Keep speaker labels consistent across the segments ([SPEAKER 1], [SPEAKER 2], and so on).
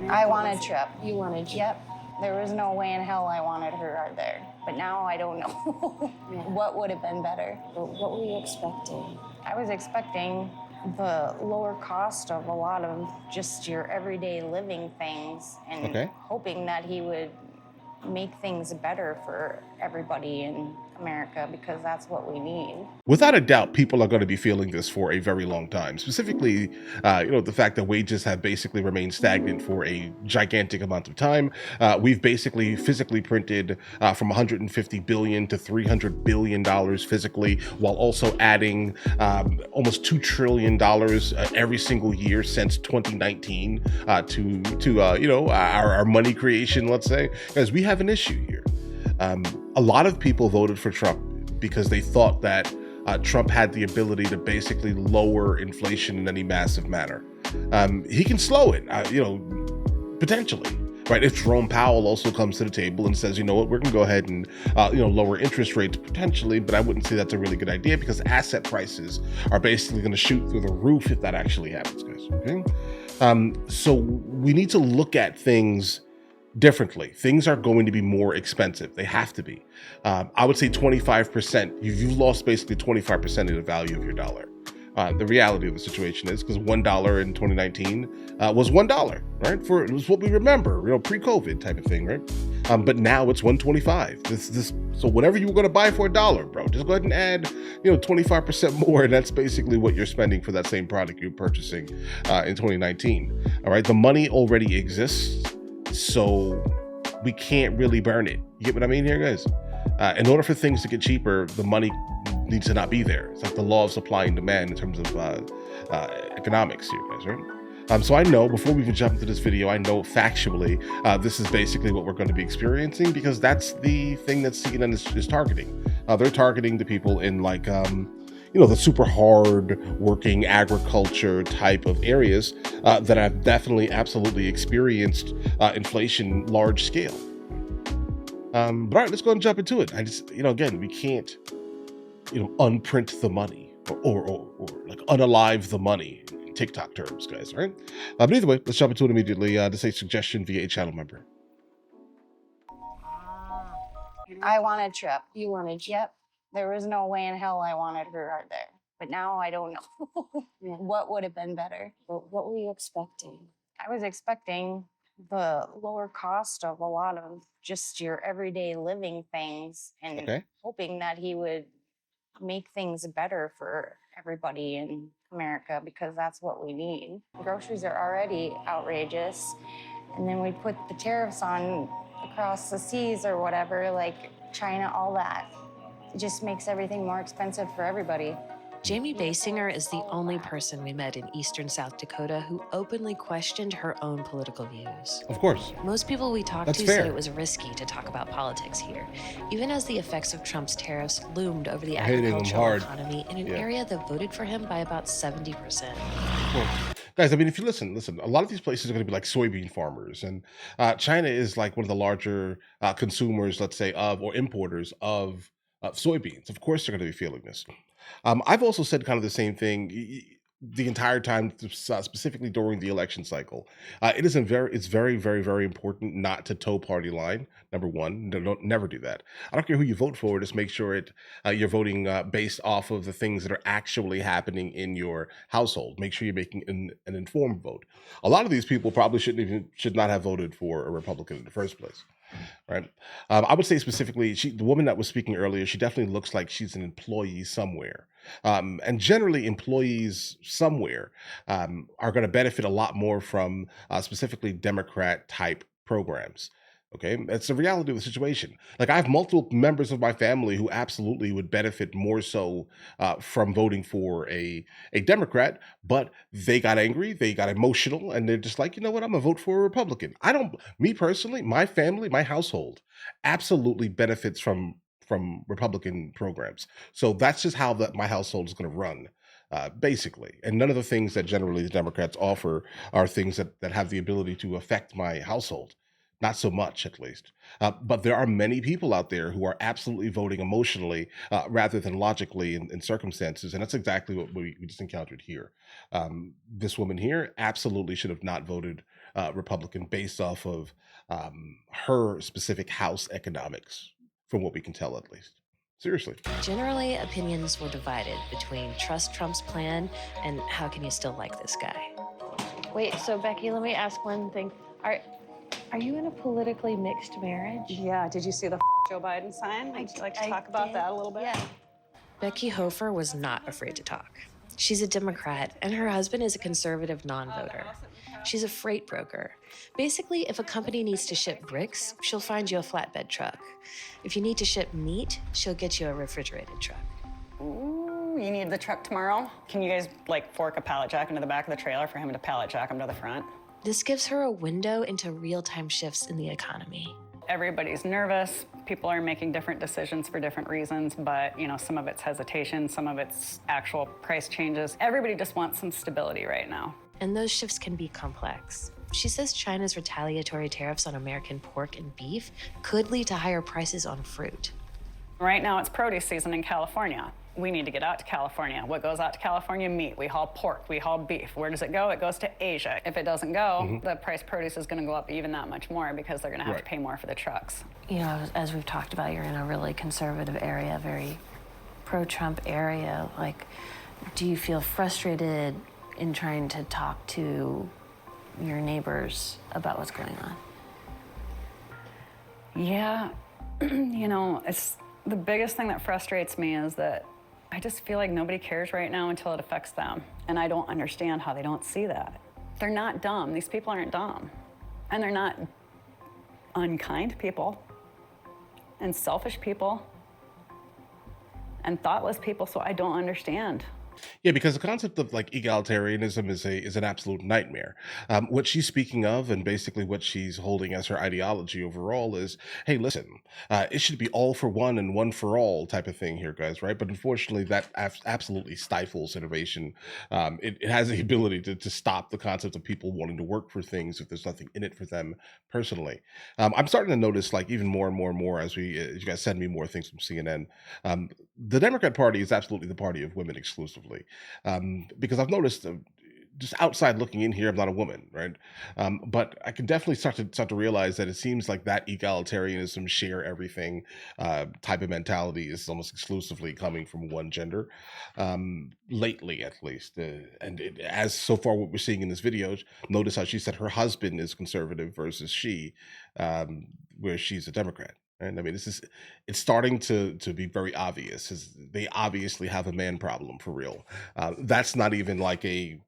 [SPEAKER 1] I wanted Trip.
[SPEAKER 2] You wanted.
[SPEAKER 1] Yep. There was no way in hell I wanted her out there. But now I don't know
[SPEAKER 2] Yeah.
[SPEAKER 1] what would have been better.
[SPEAKER 2] What were you expecting?
[SPEAKER 1] I was expecting the lower cost of a lot of just your everyday living things and
[SPEAKER 3] Okay.
[SPEAKER 1] hoping that he would make things better for everybody in America because that's what we need.
[SPEAKER 3] Without a doubt, people are going to be feeling this for a very long time. Specifically, the fact that wages have basically remained stagnant for a gigantic amount of time. We've basically physically printed from 150 billion to 300 billion dollars physically, while also adding almost $2 trillion every single year since 2019 to our money creation. Let's say, because we have an issue here. A lot of people voted for Trump because they thought that Trump had the ability to basically lower inflation in any massive manner. He can slow it, potentially. Right? If Jerome Powell also comes to the table and says, you know what, we're going to go ahead and lower interest rates potentially, but I wouldn't say that's a really good idea because asset prices are basically going to shoot through the roof if that actually happens, guys. Okay? So we need to look at things differently. Things are going to be more expensive. They have to be. I would say 25%. You've lost basically 25% of the value of your dollar. The reality of the situation is because $1 in 2019 was $1, right? It was what we remember, pre-COVID type of thing, right? But now it's 125. So whatever you were going to buy for $1, bro, just go ahead and add, 25% more, and that's basically what you're spending for that same product you're purchasing in 2019. All right, the money already exists. So we can't really burn it. You get what I mean here, guys? In order for things to get cheaper, the money needs to not be there. It's like the law of supply and demand in terms of economics here, guys, right? So I know, before we even jump into this video, I know factually this is basically what we're going to be experiencing because that's the thing that CNN is targeting. They're targeting the people in the super hard working agriculture type of areas that have definitely absolutely experienced inflation large scale. But all right, let's go and jump into it. I just, again, we can't, unprint the money or like unalive the money in TikTok terms, guys, right? But either way, let's jump into it immediately. This is a suggestion via a channel member.
[SPEAKER 1] I wanted Trip.
[SPEAKER 2] You wanted.
[SPEAKER 1] Yep. There was no way in hell I wanted her out there. But now I don't know
[SPEAKER 2] Yeah.
[SPEAKER 1] what would have been better.
[SPEAKER 2] What were you expecting?
[SPEAKER 1] I was expecting the lower cost of a lot of just your everyday living things and
[SPEAKER 3] Okay.
[SPEAKER 1] hoping that he would make things better for everybody in America because that's what we need. Groceries are already outrageous. And then we put the tariffs on across the seas or whatever, like China, all that. It just makes everything more expensive for everybody.
[SPEAKER 4] Jamie Basinger is the only person we met in eastern South Dakota who openly questioned her own political views.
[SPEAKER 3] Of course.
[SPEAKER 4] Most people we talked
[SPEAKER 3] That's
[SPEAKER 4] to
[SPEAKER 3] fair.
[SPEAKER 4] said it was risky to talk about politics here, even as the effects of Trump's tariffs loomed over the
[SPEAKER 3] Hitting him
[SPEAKER 4] agricultural
[SPEAKER 3] hard.
[SPEAKER 4] economy in an
[SPEAKER 3] Yeah.
[SPEAKER 4] area that voted for him by about 70%.
[SPEAKER 3] Well, guys, I mean, if you listen, a lot of these places are going to be like soybean farmers, and China is like one of the larger consumers, let's say, or importers of soybeans. Of course, they're going to be feeling this. I've also said kind of the same thing the entire time, specifically during the election cycle. It's very, very, very important not to toe party line. Number one, don't never do that. I don't care who you vote for. Just make sure you're voting based off of the things that are actually happening in your household. Make sure you're making an informed vote. A lot of these people probably should not have voted for a Republican in the first place. Right. I would say specifically, the woman that was speaking earlier, she definitely looks like she's an employee somewhere. And generally, employees somewhere are going to benefit a lot more from specifically Democrat type programs. Okay, that's the reality of the situation. Like, I have multiple members of my family who absolutely would benefit more so from voting for a Democrat, but they got angry, they got emotional, and they're just like, you know what, I'm gonna vote for a Republican. Me personally, my family, my household absolutely benefits from Republican programs. So that's just how my household is going to run. Basically, and none of the things that generally the Democrats offer are things that have the ability to affect my household. Not so much, at least. But there are many people out there who are absolutely voting emotionally rather than logically in circumstances. And that's exactly what we just encountered here. This woman here absolutely should have not voted Republican based off of her specific House economics, from what we can tell at least. Seriously.
[SPEAKER 4] Generally, opinions were divided between trust Trump's plan and how can you still like this guy.
[SPEAKER 2] Wait, so Becky, let me ask one thing. Are you in a politically mixed marriage?
[SPEAKER 5] Yeah, did you see the Joe Biden sign? Would you like to talk about that a little bit?
[SPEAKER 2] Yeah.
[SPEAKER 4] Becky Hofer was not afraid to talk. She's a Democrat, and her husband is a conservative non-voter. She's a freight broker. Basically, if a company needs to ship bricks, she'll find you a flatbed truck. If you need to ship meat, she'll get you a refrigerated truck.
[SPEAKER 5] Ooh, you need the truck tomorrow? Can you guys, like, fork a pallet jack into the back of the trailer for him to pallet jack him to the front?
[SPEAKER 4] This gives her a window into real-time shifts in the economy.
[SPEAKER 5] Everybody's nervous. People are making different decisions for different reasons, but, you know, some of it's hesitation, some of it's actual price changes. Everybody just wants some stability right now.
[SPEAKER 4] And those shifts can be complex. She says China's retaliatory tariffs on American pork and beef could lead to higher prices on fruit.
[SPEAKER 5] Right now, it's produce season in California. We need to get out to California. What goes out to California? Meat. We haul pork. We haul beef. Where does it go? It goes to Asia. If it doesn't go, the price produce is going to go up even that much more because they're going to have to pay more for the trucks.
[SPEAKER 2] You know, as we've talked about, you're in a really conservative area, very pro-Trump area. Like, do you feel frustrated in trying to talk to your neighbors about what's going on?
[SPEAKER 5] Yeah, you know, it's the biggest thing that frustrates me is that I just feel like nobody cares right now until it affects them. And I don't understand how they don't see that. They're not dumb. These people aren't dumb. And they're not unkind people and selfish people and thoughtless people, so I don't understand.
[SPEAKER 3] Yeah, because the concept of like egalitarianism is an absolute nightmare. What she's speaking of, and basically what she's holding as her ideology overall, is, hey, listen, it should be all for one and one for all type of thing here, guys, right? But unfortunately, that absolutely stifles innovation. It has the ability to stop the concept of people wanting to work for things if there's nothing in it for them personally. I'm starting to notice, like, even more and more and more as you guys send me more things from CNN. The Democrat Party is absolutely the party of women exclusively. Because I've noticed, just outside looking in here, I'm not a woman, right? But I can definitely start to realize that it seems like that egalitarianism, share everything type of mentality is almost exclusively coming from one gender, lately at least. As so far what we're seeing in this video, notice how she said her husband is conservative versus she, where she's a Democrat. And I mean, it's starting to be very obvious. They obviously have a man problem for real. That's not even like a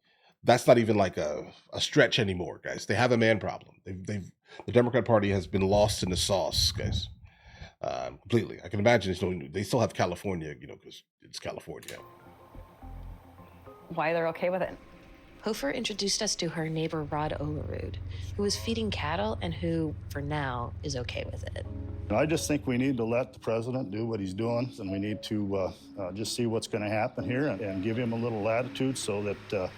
[SPEAKER 3] stretch anymore, guys. They have a man problem. The Democrat Party has been lost in the sauce, guys, completely. I can imagine they still have California, because it's California.
[SPEAKER 5] Why they're okay with it?
[SPEAKER 4] Hofer introduced us to her neighbor Rod Olerud, who was feeding cattle and who, for now, is okay with it.
[SPEAKER 6] I just think we need to let the president do what he's doing, and we need to just see what's going to happen here and give him a little latitude so that,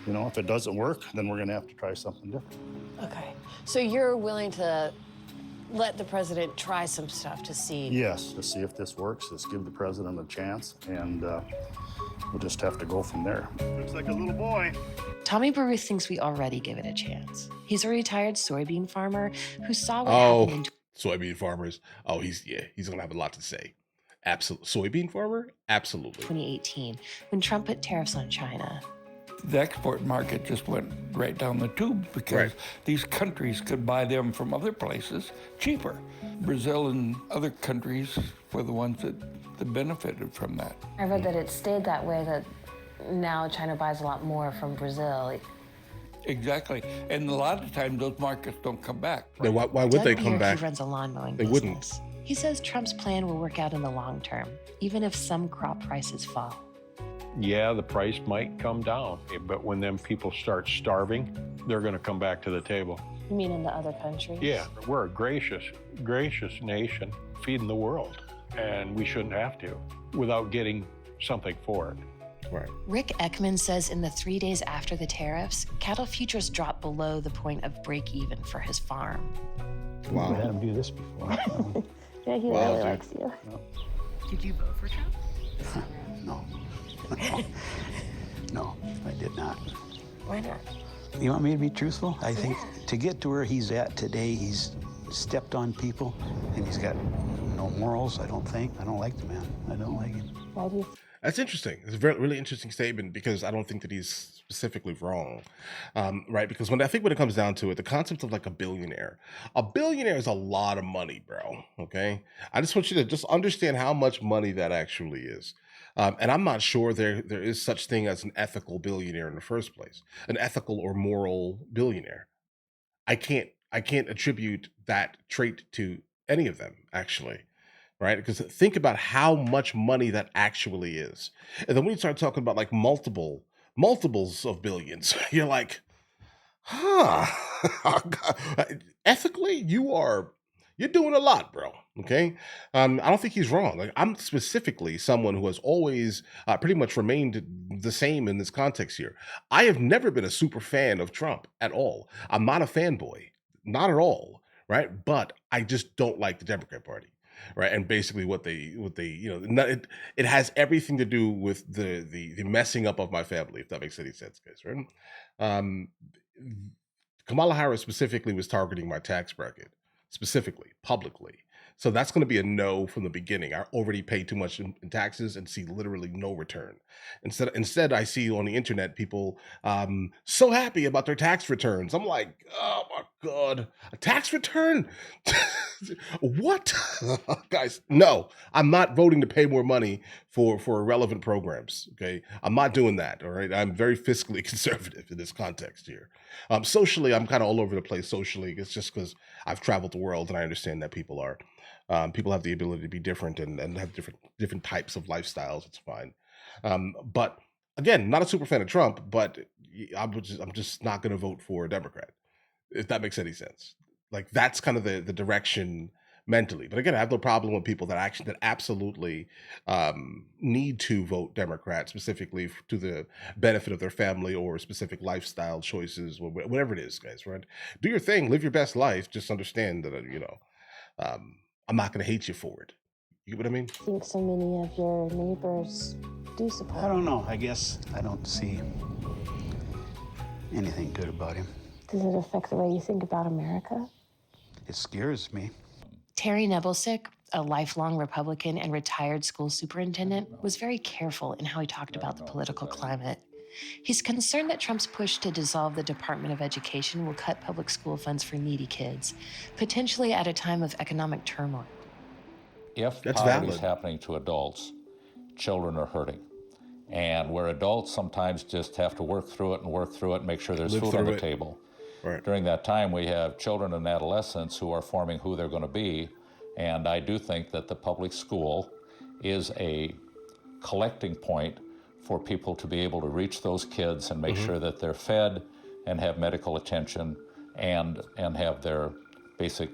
[SPEAKER 6] if it doesn't work, then we're going to have to try something different.
[SPEAKER 2] Okay. So you're willing to let the president try some stuff to see?
[SPEAKER 6] Yes, to see if this works. Let's give the president a chance, and we'll just have to go from there. Looks like a little boy.
[SPEAKER 4] Tommy Baruth thinks we already give it a chance. He's a retired soybean farmer who saw what happened in
[SPEAKER 3] Soybean farmers. Oh, he's gonna have a lot to say. Absolutely. Soybean farmer? Absolutely.
[SPEAKER 4] 2018, when Trump put tariffs on China.
[SPEAKER 7] The export market just went right down the tube because these countries could buy them from other places cheaper. Brazil and other countries were the ones that benefited from that.
[SPEAKER 2] I read that it stayed that way, that now China buys a lot more from Brazil.
[SPEAKER 7] Exactly. And a lot of times those markets don't come back.
[SPEAKER 3] Then why would they come back?
[SPEAKER 4] He runs a lawn mowing
[SPEAKER 3] They
[SPEAKER 4] business.
[SPEAKER 3] wouldn't.
[SPEAKER 4] He says Trump's plan will work out in the long term, even if some crop prices fall.
[SPEAKER 8] Yeah, the price might come down, but when them people start starving, they're going to come back to the table.
[SPEAKER 2] You mean in the other countries?
[SPEAKER 8] Yeah, we're a gracious nation feeding the world, and we shouldn't have to without getting something for it.
[SPEAKER 3] Right.
[SPEAKER 4] Rick Ekman says in the 3 days after the tariffs, cattle futures dropped below the point of break even for his farm.
[SPEAKER 3] Wow.
[SPEAKER 6] We had him do this before.
[SPEAKER 2] Yeah, he
[SPEAKER 3] Wow,
[SPEAKER 2] really
[SPEAKER 3] dude.
[SPEAKER 2] likes you.
[SPEAKER 9] Did you vote for Trump?
[SPEAKER 10] No. No, I did not.
[SPEAKER 2] Why not?
[SPEAKER 10] You want me to be truthful? I think to get to where he's at today, he's stepped on people, and he's got no morals, I don't think. I don't like the man. I don't like him.
[SPEAKER 1] Why do you
[SPEAKER 3] That's interesting. It's a very, really interesting statement because I don't think that he's specifically wrong, right? Because when it comes down to it, the concept of like a billionaire is a lot of money, bro. Okay, I just want you to just understand how much money that actually is. And I'm not sure there is such thing as an ethical billionaire in the first place, an ethical or moral billionaire. I can't attribute that trait to any of them actually, right? Because think about how much money that actually is. And then when you start talking about like multiples of billions, you're like, huh. Ethically, you're doing a lot, bro. Okay. I don't think he's wrong. Like, I'm specifically someone who has always pretty much remained the same in this context here. I have never been a super fan of Trump at all. I'm not a fanboy, not at all, right? But I just don't like the Democrat Party, right? And basically what they it has everything to do with the messing up of my family, if that makes any sense, guys, right? Um, Kamala Harris specifically was targeting my tax bracket, specifically, publicly. So that's going to be a no from the beginning. I already pay too much in taxes and see literally no return. Instead, I see on the internet people so happy about their tax returns. I'm like, oh my God, a tax return? What? Guys, no, I'm not voting to pay more money for irrelevant programs. Okay, I'm not doing that. All right, I'm very fiscally conservative in this context here. Socially, I'm kind of all over the place socially. It's just because I've traveled the world and I understand that people have the ability to be different and have different types of lifestyles. It's fine. But again, not a super fan of Trump, but I'm just not going to vote for a Democrat, if that makes any sense. Like, that's kind of the direction mentally. But again, I have no problem with people that absolutely need to vote Democrat, specifically to the benefit of their family or specific lifestyle choices, or whatever it is, guys. Right? Do your thing, live your best life. Just understand that I'm not going to hate you for it. You get what I mean?
[SPEAKER 1] think so many of your neighbors do support?
[SPEAKER 10] I don't know. I guess I don't see anything good about him.
[SPEAKER 1] Does it affect the way you think about America?
[SPEAKER 10] It scares me.
[SPEAKER 4] Terry Nebelsick, a lifelong Republican and retired school superintendent, was very careful in how he talked about the political climate. He's concerned that Trump's push to dissolve the Department of Education will cut public school funds for needy kids, potentially at a time of economic turmoil.
[SPEAKER 11] If
[SPEAKER 3] That's
[SPEAKER 11] poverty is
[SPEAKER 3] valid.
[SPEAKER 11] happening to adults, children are hurting. And where adults sometimes just have to work through it and make sure there's
[SPEAKER 3] Live
[SPEAKER 11] food on
[SPEAKER 3] through
[SPEAKER 11] the
[SPEAKER 3] it.
[SPEAKER 11] table.
[SPEAKER 3] Right.
[SPEAKER 11] During that time, we have children and adolescents who are forming who they're going to be. And I do think that the public school is a collecting point for people to be able to reach those kids and make sure that they're fed and have medical attention and have their basic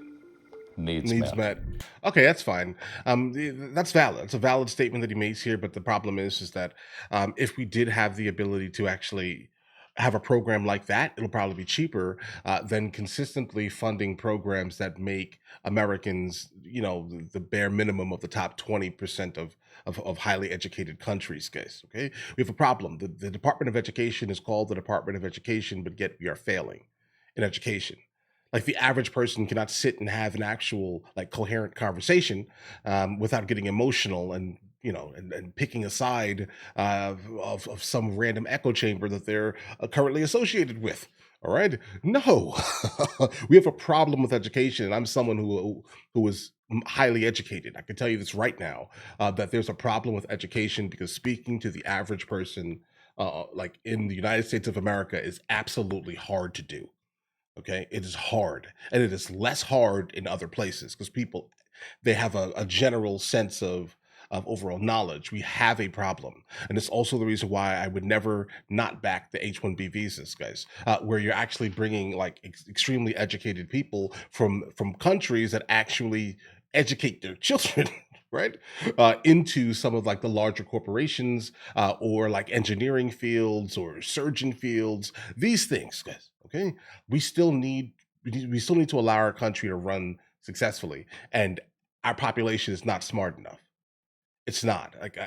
[SPEAKER 11] needs met.
[SPEAKER 3] Okay, that's fine. That's valid. It's a valid statement that he makes here. But the problem is that if we did have the ability to actually have a program like that, it'll probably be cheaper than consistently funding programs that make Americans, the bare minimum of the top 20% of highly educated countries, guys. Okay, we have a problem. The Department of Education is called the Department of Education, but yet we are failing in education. Like, the average person cannot sit and have an actual like coherent conversation without getting emotional and and picking a side of some random echo chamber that they're currently associated with. All right, no, we have a problem with education, and I'm someone who is highly educated. I can tell you this right now, that there's a problem with education, because speaking to the average person, like in the United States of America, is absolutely hard to do. Okay, it is hard, and it is less hard in other places because people, they have a general sense of overall knowledge. We have a problem, and it's also the reason why I would never not back the H-1B visas, guys, where you're actually bringing like extremely educated people from countries that actually educate their children. Right, into some of like the larger corporations, or like engineering fields or surgeon fields. These things, guys. Okay, we still need to allow our country to run successfully, and our population is not smart enough. It's not. Like,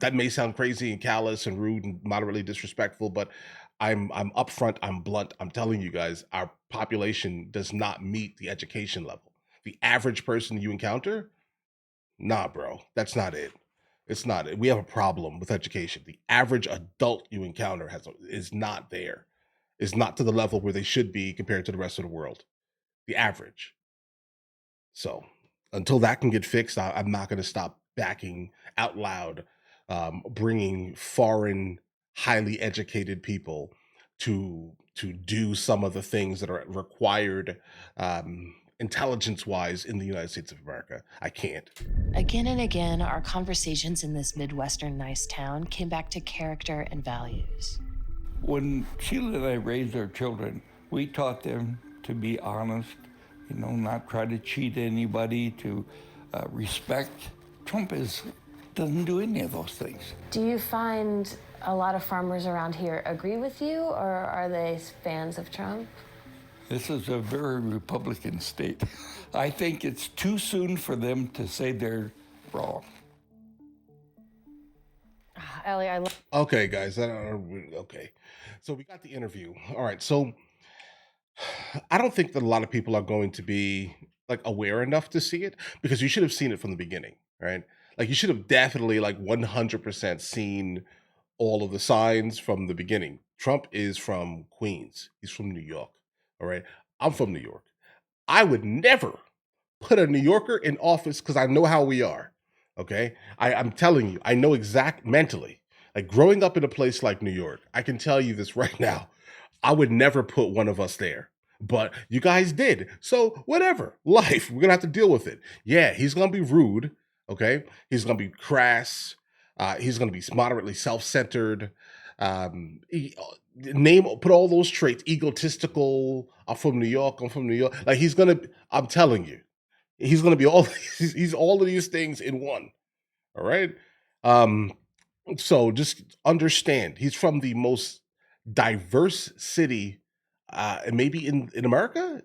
[SPEAKER 3] that may sound crazy and callous and rude and moderately disrespectful, but I'm upfront, I'm blunt. I'm telling you guys, our population does not meet the education level. The average person you encounter, nah, bro, that's not it. It's not it. We have a problem with education. The average adult you encounter is not there. Is not to the level where they should be compared to the rest of the world. The average. So until that can get fixed, I'm not going to stop backing out loud, bringing foreign, highly educated people to do some of the things that are required intelligence wise in the United States of America. I can't.
[SPEAKER 4] Again and again, our conversations in this Midwestern nice town came back to character and values.
[SPEAKER 7] When Sheila and I raised our children, we taught them to be honest, not try to cheat anybody, to respect. Trump doesn't do any of those things.
[SPEAKER 2] Do you find a lot of farmers around here agree with you, or are they fans of Trump?
[SPEAKER 7] This is a very Republican state. I think it's too soon for them to say they're wrong.
[SPEAKER 2] Ellie, I love.
[SPEAKER 3] Okay, guys. Okay. So we got the interview. All right. So I don't think that a lot of people are going to be like aware enough to see it, because you should have seen it from the beginning, right? Like you should have definitely like 100% seen all of the signs from the beginning. Trump is from Queens. He's from New York. All right. I'm from New York. I would never put a New Yorker in office because I know how we are. Okay. I'm telling you, I know mentally, like growing up in a place like New York, I can tell you this right now. I would never put one of us there, but you guys did. So whatever, life, we're going to have to deal with it. Yeah, he's going to be rude. Okay. He's going to be crass. He's going to be moderately self-centered. Put all those traits, egotistical. I'm from New York. Like I'm telling you, he's going to be he's all of these things in one. All right. So just understand, he's from the most diverse city, maybe in America,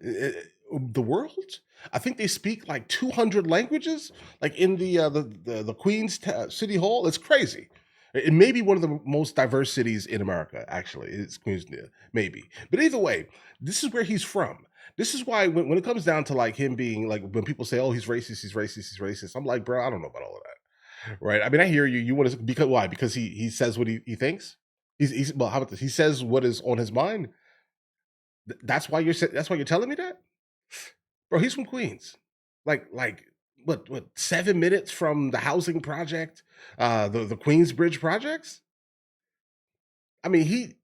[SPEAKER 3] the world. I think they speak like 200 languages, like in the Queens City Hall. It's crazy. It may be one of the most diverse cities in America, actually. It's Queens, maybe. But either way, this is where he's from. This is why when it comes down to like him being like, when people say, oh, he's racist, I'm like, bro, I don't know about all of that. Right? I mean, I hear you. You want to, because why? Because he says what he thinks. Well, how about this? He says what is on his mind. That's why you're telling me that, bro. He's from Queens, like what 7 minutes from the housing project, the Queensbridge projects. I mean,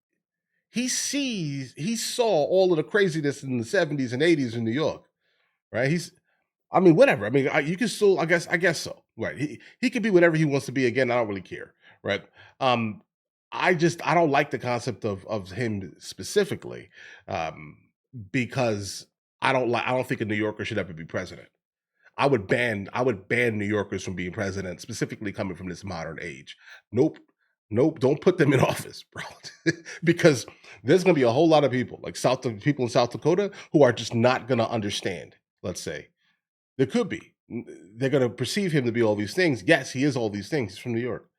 [SPEAKER 3] he saw all of the craziness in the 70s and 80s in New York, right? I mean, whatever. I mean, you can still, I guess so, right? He can be whatever he wants to be. Again, I don't really care, right? I don't like the concept of him specifically, because I don't think a New Yorker should ever be president. I would ban New Yorkers from being president, specifically coming from this modern age. Nope. Don't put them in office, bro. Because there's going to be a whole lot of people, like people in South Dakota, who are just not going to understand. Let's say there could be. They're going to perceive him to be all these things. Yes, he is all these things. He's from New York.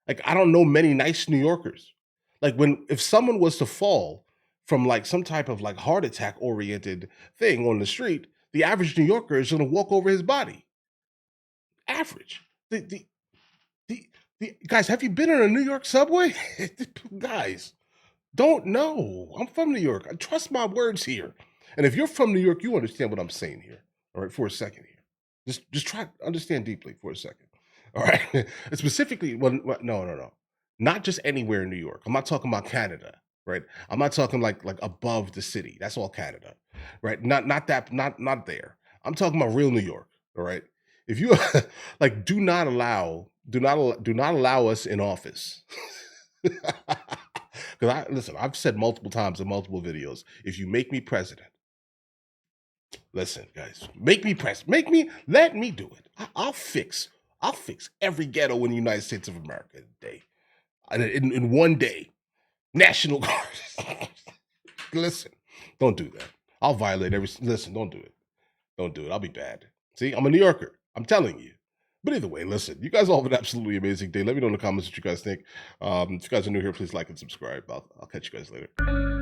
[SPEAKER 3] Like, I don't know many nice New Yorkers. Like, if someone was to fall from like some type of like heart attack oriented thing on the street, the average New Yorker is going to walk over his body. Average. The guys, have you been in a New York subway? Guys, don't know. I'm from New York. I trust my words here. And if you're from New York, you understand what I'm saying here. All right, for a second here. Just try to understand deeply for a second. All right. And specifically, no. Not just anywhere in New York. I'm not talking about Canada, right? I'm not talking like above the city. That's all Canada, right? Not there. I'm talking about real New York. All right. If you like, do not allow us in office. Because listen, I've said multiple times in multiple videos, if you make me president, listen, guys, let me do it. I'll fix every ghetto in the United States of America in a day. In one day. National Guard. Listen, don't do that. I'll violate listen, don't do it. Don't do it. I'll be bad. See, I'm a New Yorker. I'm telling you. But either way, listen, you guys all have an absolutely amazing day. Let me know in the comments what you guys think. If you guys are new here, please like and subscribe. I'll catch you guys later.